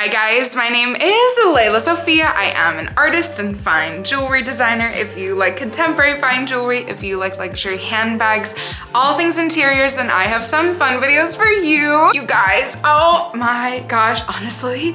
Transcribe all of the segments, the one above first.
Hi guys, my name is lelasophia. I am an artist and fine jewelry designer. If you like contemporary fine jewelry, if you like luxury handbags, all things interiors, then I have some fun videos for you. You guys, oh my gosh, honestly,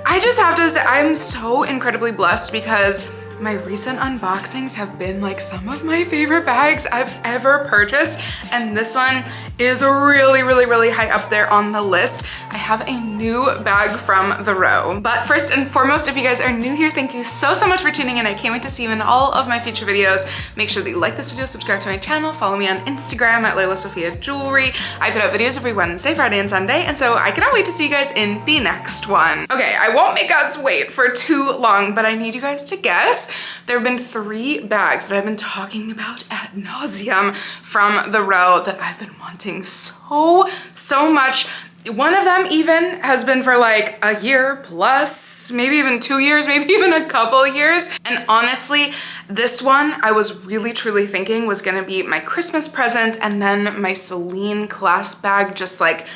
I just have to say I'm so incredibly blessed because my recent unboxings have been like some of my favorite bags I've ever purchased, and this one is really high up there on the list. I have a new bag from the row. But first and foremost, if you guys are new here, thank you so much for tuning in. I can't wait to see you in all of my future videos. Make sure that you like this video, subscribe to my channel, follow me on Instagram at lelasophia jewelry. I put out videos every Wednesday, Friday, and Sunday, and so I cannot wait to see you guys in the next one. Okay, I won't make us wait for too long, but I need you guys to guess. There have been 3 bags that I've been talking about ad nauseum from the row that I've been wanting so much. One of them even has been for like a year plus, maybe even 2 years, maybe even a couple years. And honestly, this one I was really truly thinking was gonna be my Christmas present, and then my Celine clasp bag just like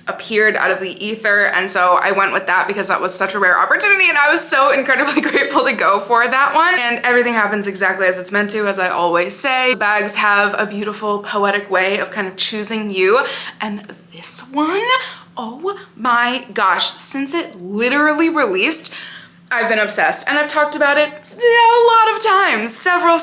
appeared out of the ether, and so I went with that because that was such a rare opportunity, and I was so incredibly grateful to go for that one. And everything happens exactly as it's meant to, as I always say. Bags have a beautiful poetic way of kind of choosing you, and this one, oh my gosh, since it literally released, I've been obsessed, and I've talked about it a lot of times, several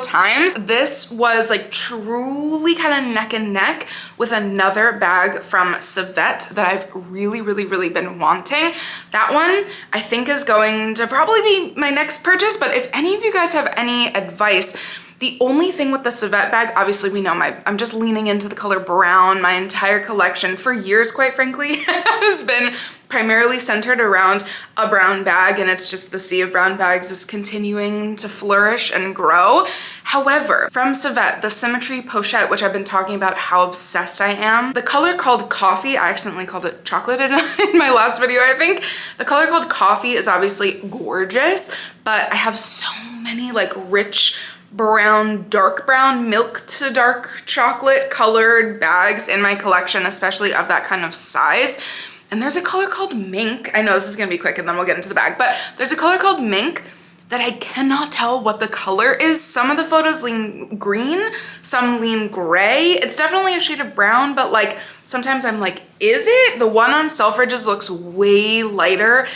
times. This was like truly kind of neck and neck with another bag from Epithet that I've really been wanting. That one I think is going to probably be my next purchase, but if any of you guys have any advice, the only thing with the Epithet bag, obviously we know I'm just leaning into the color brown. My entire collection for years, quite frankly, has been primarily centered around a brown bag, and it's just the sea of brown bags is continuing to flourish and grow. However, from Epithet, the Symmetry Pochette, which I've been talking about how obsessed I am, the color called Coffee, I accidentally called it chocolate in my last video, I think. The color called Coffee is obviously gorgeous, but I have so many like rich brown, dark brown, milk to dark chocolate colored bags in my collection, especially of that kind of size. And there's a color called Mink. I know this is gonna be quick and then we'll get into the bag, but there's a color called Mink that I cannot tell what the color is. Some of the photos lean green, some lean gray. It's definitely a shade of brown, but like sometimes I'm like, is it? The one on Selfridges looks way lighter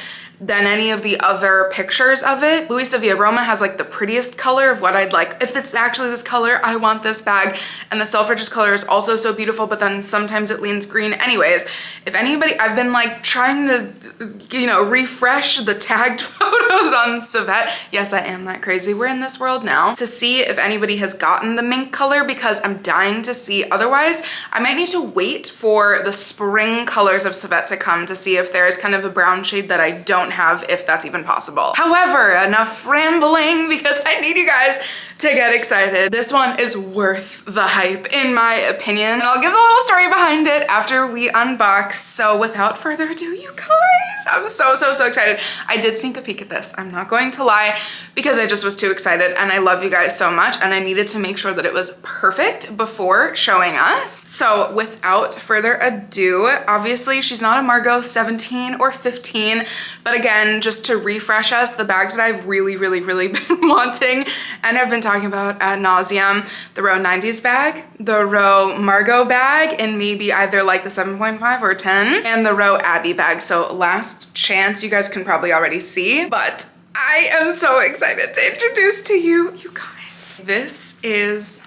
than any of the other pictures of it. Louis Via Roma has like the prettiest color of what I'd like. If it's actually this color, I want this bag. And the Selfridges color is also so beautiful, but then sometimes it leans green. Anyways, if anybody, I've been like trying to, you know, refresh the tagged photos on Epithet. Yes, I am that crazy. We're in this world now. To see if anybody has gotten the Mink color, because I'm dying to see. Otherwise, I might need to wait for the spring colors of Epithet to come to see if there's kind of a brown shade that I don't have, if that's even possible. However, enough rambling because I need you guys to get excited. This one is worth the hype in my opinion, and I'll give a little story behind it after we unbox. So without further ado, you guys, I'm so excited. I did sneak a peek at this, I'm not going to lie, because I just was too excited, and I love you guys so much, and I needed to make sure that it was perfect before showing us. So without further ado, obviously she's not a Margaux 17 or 15, but again, just to refresh us, the bags that I've really been wanting and have been talking about ad nauseum: the row 90's bag, the row Margaux bag, and maybe either like the 7.5 or 10, and the row Abbey bag. So last chance, you guys can probably already see, but I am so excited to introduce to you guys. This is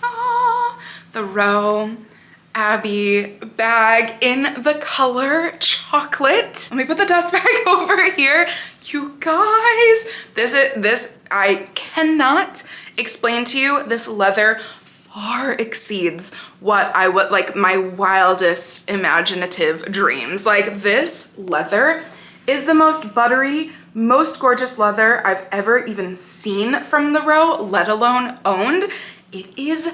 the row Abbey bag in the color chocolate. Let me put the dust bag over here. You guys, this I cannot explain to you. This leather far exceeds what I would like my wildest imaginative dreams. Like, this leather is the most buttery, most gorgeous leather I've ever even seen from the row, let alone owned. It is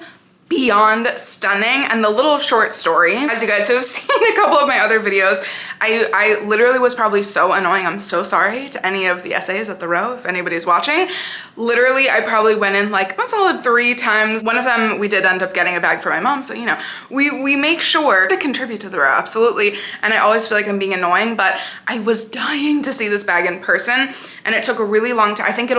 beyond stunning. And the little short story, as you guys have seen a couple of my other videos, I literally was probably so annoying. I'm so sorry to any of the essays at the row if anybody's watching. Literally, I probably went in like a solid 3 times. One of them, we did end up getting a bag for my mom. So, you know, we make sure to contribute to the row, absolutely. And I always feel like I'm being annoying, but I was dying to see this bag in person. And it took a really long time. I think it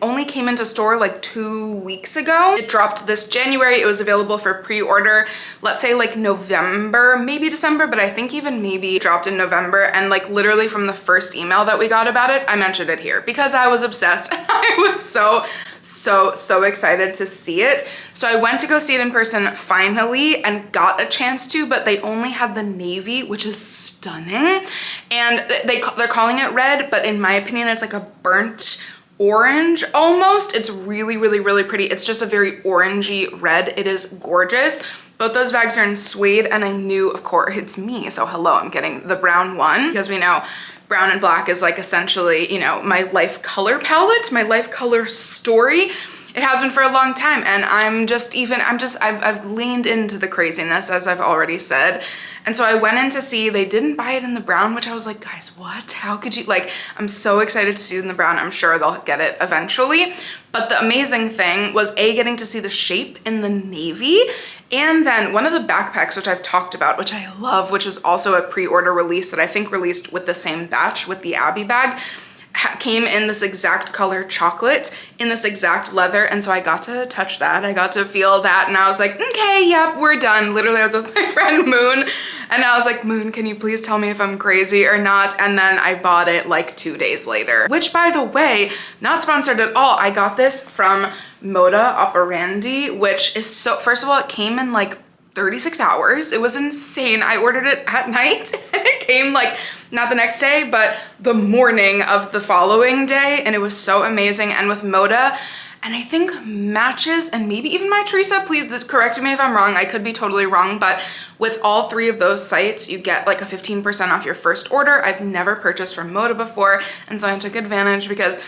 only came into store like 2 weeks ago. It dropped this January. It was available for pre-order, let's say like November, maybe December, but I think even maybe dropped in November. And like literally from the first email that we got about it, I mentioned it here because I was obsessed. I was so excited to see it. So I went to go see it in person finally and got a chance to, but they only had the navy, which is stunning. And they're calling it red, but in my opinion, it's like a burnt orange almost. It's really pretty. It's just a very orangey red. It is gorgeous. Both those bags are in suede, and I knew, of course, it's me. So hello, I'm getting the brown one because we know brown and black is like essentially, you know, my life color palette, my life color story. It has been for a long time, and I've leaned into the craziness, as I've already said. And so I went in to see, they didn't buy it in the brown, which I was like, guys, what? How could you? Like, I'm so excited to see it in the brown. I'm sure they'll get it eventually. But the amazing thing was getting to see the shape in the navy. And then one of the backpacks, which I've talked about, which I love, which is also a pre-order release that I think released with the same batch with the Abby bag, came in this exact color chocolate, in this exact leather. And so I got to touch that. I got to feel that. And I was like, okay, yep, we're done. Literally, I was with my friend Moon. And I was like, Moon, can you please tell me if I'm crazy or not? And then I bought it like 2 days later, which, by the way, not sponsored at all. I got this from Moda Operandi, which is so, first of all, it came in like 36 hours. It was insane. I ordered it at night and it came like not the next day, but the morning of the following day. And it was so amazing. And with Moda, and I think Matches and maybe even my Teresa, please correct me if I'm wrong. I could be totally wrong, but with all 3 of those sites, you get like a 15% off your first order. I've never purchased from Moda before. And so I took advantage because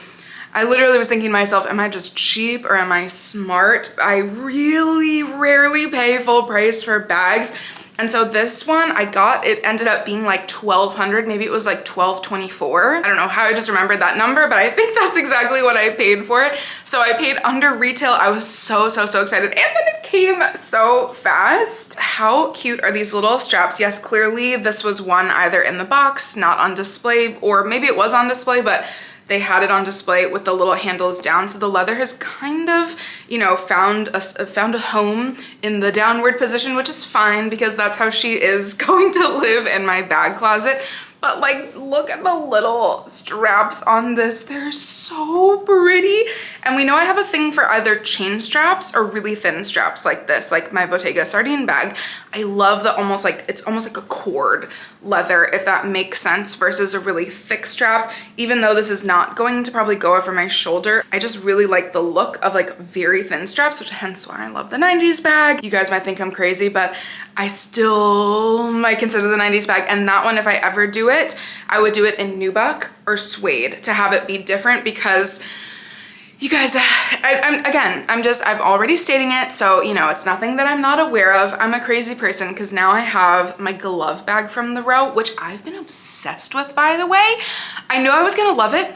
I literally was thinking to myself, am I just cheap or am I smart? I really rarely pay full price for bags. And so this one I got, it ended up being like $1,200, maybe it was like $1,224. I don't know how I just remembered that number, but I think that's exactly what I paid for it. So I paid under retail. I was so excited. And then it came so fast. How cute are these little straps? Yes, clearly this was one either in the box, not on display, or maybe it was on display, but they had it on display with the little handles down. So the leather has kind of, you know, found a home in the downward position, which is fine because that's how she is going to live in my bag closet. But like, look at the little straps on this. They're so pretty. And we know I have a thing for either chain straps or really thin straps like this, like my Bottega sardine bag. I love the it's almost like a cord leather, if that makes sense, versus a really thick strap. Even though this is not going to probably go over my shoulder, I just really like the look of like very thin straps, which hence why I love the 90's bag. You guys might think I'm crazy, but I still might consider the 90's bag. And that one, if I ever do it, I would do it in nubuck or suede to have it be different because you guys, I've already stating it. So, you know, it's nothing that I'm not aware of. I'm a crazy person because now I have my glove bag from the row, which I've been obsessed with, by the way. I knew I was gonna love it.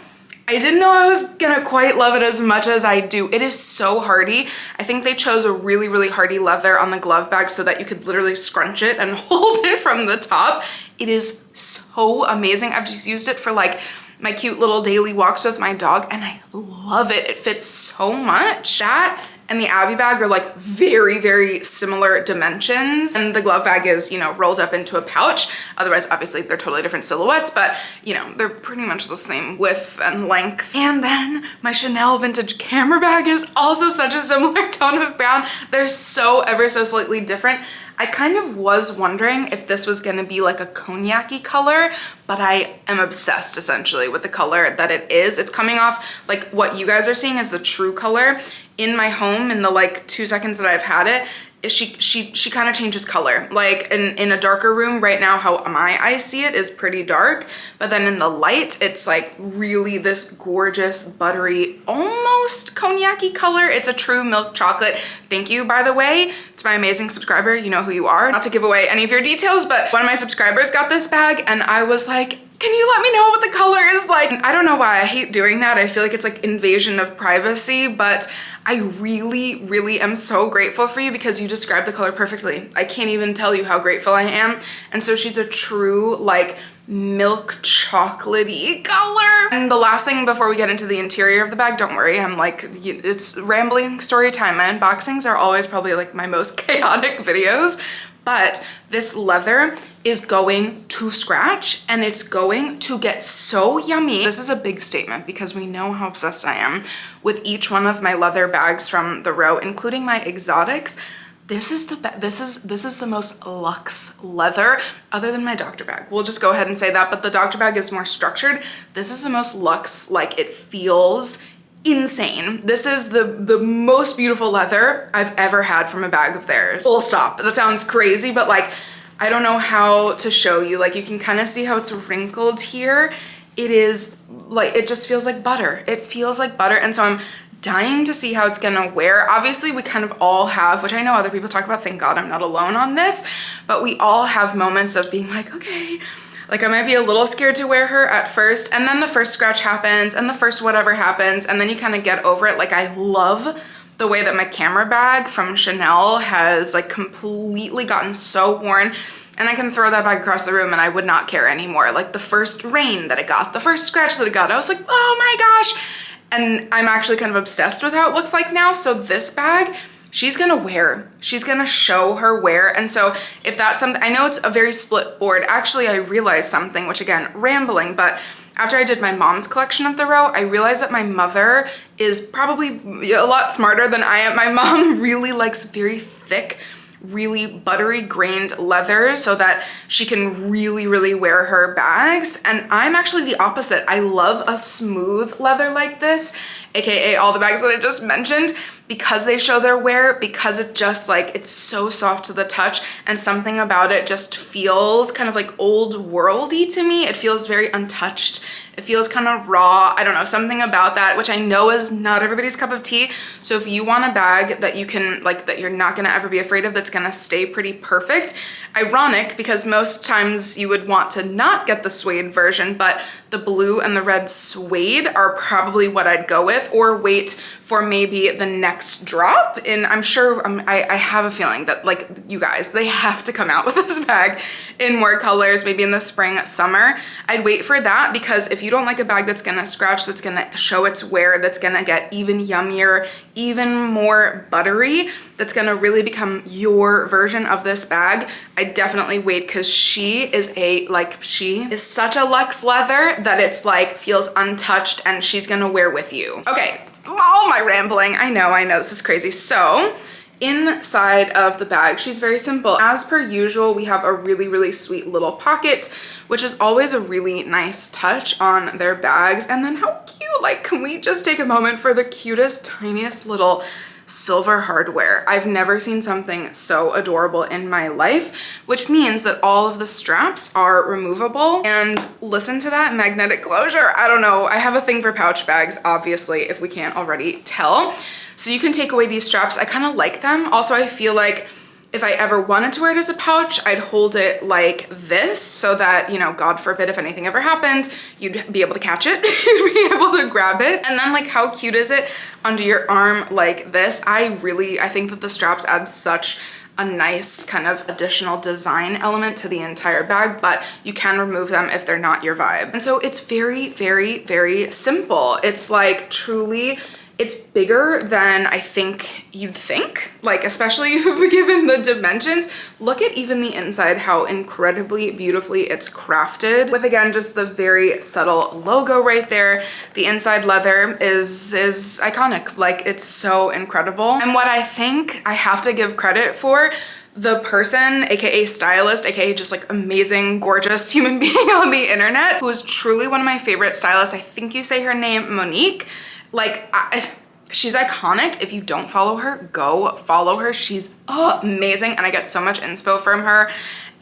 I didn't know I was gonna quite love it as much as I do. It is so hardy. I think they chose a really hardy leather on the glove bag so that you could literally scrunch it and hold it from the top. It is so amazing. I've just used it for like my cute little daily walks with my dog and I love it. It fits so much. That and the Abby bag are like very similar dimensions. And the glove bag is, you know, rolled up into a pouch. Otherwise, obviously they're totally different silhouettes, but you know, they're pretty much the same width and length. And then my Chanel vintage camera bag is also such a similar tone of brown. They're so ever so slightly different. I kind of was wondering if this was gonna be like a cognac-y color, but I am obsessed essentially with the color that it is. It's coming off like what you guys are seeing is the true color. In my home, in the like 2 seconds that I've had it, she kind of changes color. Like in a darker room right now, how my eyes see it is pretty dark, but then in the light, it's like really this gorgeous, buttery, almost cognac-y color. It's a true milk chocolate. Thank you, by the way, to my amazing subscriber. You know who you are. Not to give away any of your details, but one of my subscribers got this bag and I was like, can you let me know what the color is like? I don't know why I hate doing that. I feel like it's like invasion of privacy, but I really, really am so grateful for you because you described the color perfectly. I can't even tell you how grateful I am. And so she's a true like milk chocolatey color. And the last thing before we get into the interior of the bag, don't worry, I'm like, it's rambling story time. My unboxings are always probably like my most chaotic videos, but this leather is going to scratch and it's going to get so yummy. This is a big statement because we know how obsessed I am with each one of my leather bags from the row, including my exotics. This is the most luxe leather other than my doctor bag. We'll just go ahead and say that, but the doctor bag is more structured. This is the most luxe, like it feels insane. This is the most beautiful leather I've ever had from a bag of theirs. Full stop. That sounds crazy, but like, I don't know how to show you. Like you can kind of see how it's wrinkled here. It is like, it just feels like butter. It feels like butter. And so I'm dying to see how it's gonna wear. Obviously we kind of all have, which I know other people talk about, thank God I'm not alone on this, but we all have moments of being like, okay, like I might be a little scared to wear her at first, and then the first scratch happens and the first whatever happens, and then you kind of get over it. Like I love the way that my camera bag from Chanel has like completely gotten so worn, and I can throw that bag across the room and I would not care anymore. Like the first rain that it got, the first scratch that it got, I was like, oh my gosh. And I'm actually kind of obsessed with how it looks like now. So this bag, she's gonna wear. She's gonna show her wear. And so if that's something, I know it's a very split board. Actually, I realized something, which again, rambling, but after I did my mom's collection of the row, I realized that my mother is probably a lot smarter than I am. My mom really likes very thick, really buttery grained leather so that she can really, really wear her bags. And I'm actually the opposite. I love a smooth leather like this, AKA all the bags that I just mentioned, because they show their wear, because it just like, it's so soft to the touch and something about it just feels kind of like old worldy to me. It feels very untouched. It feels kind of raw. I don't know, something about that, which I know is not everybody's cup of tea. So if you want a bag that you can like, that you're not gonna ever be afraid of, that's gonna stay pretty perfect. Ironic, because most times you would want to not get the suede version, but the blue and the red suede are probably what I'd go with, or wait for maybe the next drop. And I'm sure, I have a feeling that like you guys, they have to come out with this bag in more colors, maybe in the spring, summer. I'd wait for that, because if you don't like a bag that's gonna scratch, that's gonna show its wear, that's gonna get even yummier, even more buttery, that's gonna really become your version of this bag, I definitely wait, because she is such a luxe leather that it's like feels untouched and she's gonna wear with you. Okay, all my rambling, I know this is crazy. So inside of the bag, she's very simple. As per usual, we have a really, really sweet little pocket, which is always a really nice touch on their bags. And then how cute, like, can we just take a moment for the cutest, tiniest little silver hardware? I've never seen something so adorable in my life, which means that all of the straps are removable. And listen to that magnetic closure. I don't know, I have a thing for pouch bags, obviously, if we can't already tell. So you can take away these straps. I kind of like them. Also, I feel like if I ever wanted to wear it as a pouch, I'd hold it like this so that, you know, God forbid, if anything ever happened, you'd be able to catch it, you'd be able to grab it. And then like, how cute is it under your arm like this? I think that the straps add such a nice kind of additional design element to the entire bag, but you can remove them if they're not your vibe. And so it's very, very, very simple. It's like truly, it's bigger than I think you'd think, like especially given the dimensions. Look at even the inside, how incredibly beautifully it's crafted with, again, just the very subtle logo right there. The inside leather is iconic, like it's so incredible. And what I think I have to give credit for, the person, AKA stylist, AKA just like amazing, gorgeous human being on the internet, who is truly one of my favorite stylists. I think you say her name, Monique. Like, She's iconic. If you don't follow her, go follow her. She's amazing and I get so much inspo from her.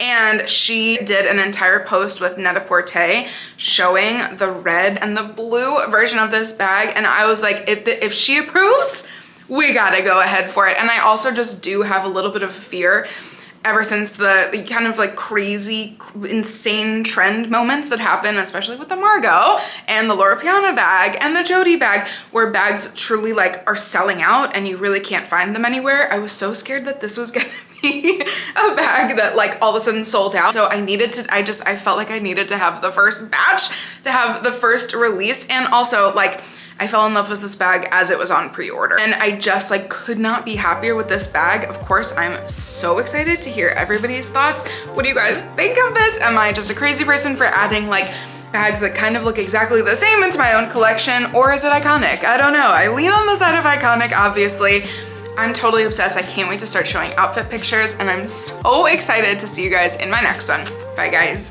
And she did an entire post with Net-a-Porter showing the red and the blue version of this bag. And I was like, if she approves, we gotta go ahead for it. And I also just do have a little bit of fear ever since the kind of like crazy, insane trend moments that happen, especially with the Margaux and the Loro Piana bag and the Jodie bag, where bags truly like are selling out and you really can't find them anywhere. I was so scared that this was gonna be a bag that like all of a sudden sold out. So I felt like I needed to have the first batch, to have the first release. And also like, I fell in love with this bag as it was on pre-order and I just like could not be happier with this bag. Of course, I'm so excited to hear everybody's thoughts. What do you guys think of this? Am I just a crazy person for adding like bags that kind of look exactly the same into my own collection, or is it iconic? I don't know. I lean on the side of iconic, obviously. I'm totally obsessed. I can't wait to start showing outfit pictures and I'm so excited to see you guys in my next one. Bye guys.